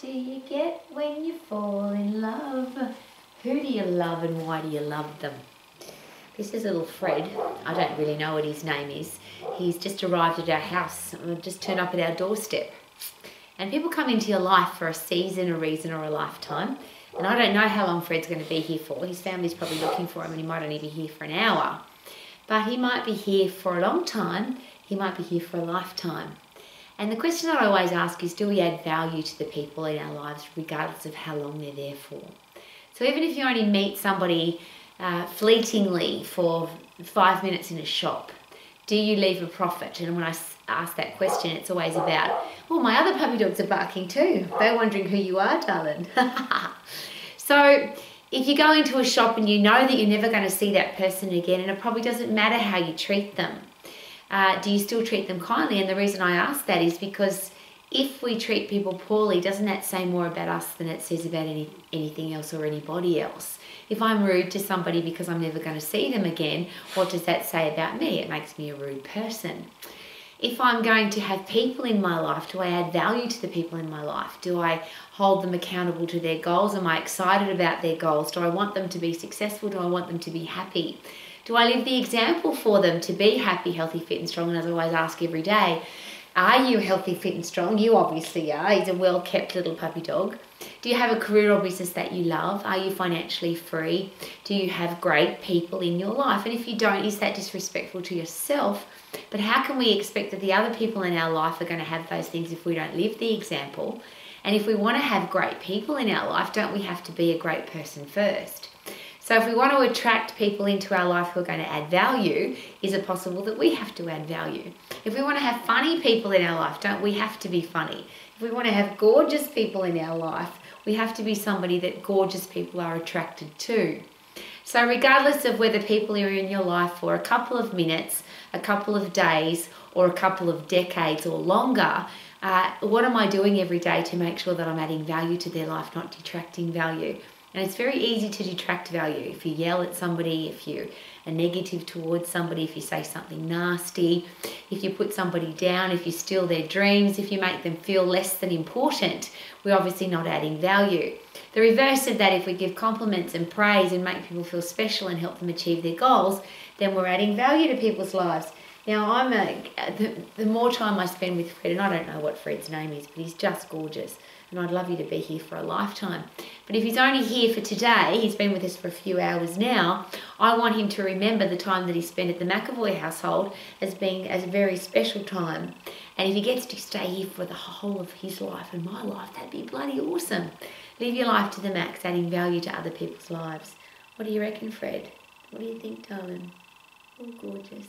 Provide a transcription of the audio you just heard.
do you get when you fall in love? Who do you love and why do you love them? This is little Fred. I don't really know what his name is. He's just arrived at our house, just turned up at our doorstep. And people come into your life for a season, a reason, or a lifetime. And I don't know how long Fred's going to be here for. His family's probably looking for him and he might only be here for an hour. But he might be here for a long time. He might be here for a lifetime. And the question that I always ask is, do we add value to the people in our lives regardless of how long they're there for? So even if you only meet somebody fleetingly for 5 minutes in a shop, do you leave a profit? And when I ask that question, it's always about, well, my other puppy dogs are barking too. They're wondering who you are, darling. So if you go into a shop and you know that you're never going to see that person again, and it probably doesn't matter how you treat them, do you still treat them kindly? And the reason I ask that is because if we treat people poorly, doesn't that say more about us than it says about anything else or anybody else? If I'm rude to somebody because I'm never going to see them again, what does that say about me? It makes me a rude person. If I'm going to have people in my life, do I add value to the people in my life? Do I hold them accountable to their goals? Am I excited about their goals? Do I want them to be successful? Do I want them to be happy? Do I live the example for them to be happy, healthy, fit and strong? And as I always ask every day, are you healthy, fit and strong? You obviously are. He's a well-kept little puppy dog. Do you have a career or business that you love? Are you financially free? Do you have great people in your life? And if you don't, is that disrespectful to yourself? But how can we expect that the other people in our life are going to have those things if we don't live the example? And if we want to have great people in our life, don't we have to be a great person first? So if we want to attract people into our life who are going to add value, is it possible that we have to add value? If we want to have funny people in our life, don't we have to be funny? If we want to have gorgeous people in our life, we have to be somebody that gorgeous people are attracted to. So regardless of whether people are in your life for a couple of minutes, a couple of days, or a couple of decades or longer, what am I doing every day to make sure that I'm adding value to their life, not detracting value? And it's very easy to detract value. If you yell at somebody, if you are negative towards somebody, if you say something nasty, if you put somebody down, if you steal their dreams, if you make them feel less than important, we're obviously not adding value. The reverse of that, if we give compliments and praise and make people feel special and help them achieve their goals, then we're adding value to people's lives. Now, the more time I spend with Fred, and I don't know what Fred's name is, but he's just gorgeous. And I'd love you to be here for a lifetime. But if he's only here for today, he's been with us for a few hours now, I want him to remember the time that he spent at the McEvoy household as being a very special time. And if he gets to stay here for the whole of his life and my life, that'd be bloody awesome. Live your life to the max, adding value to other people's lives. What do you reckon, Fred? What do you think, darling? Oh, gorgeous.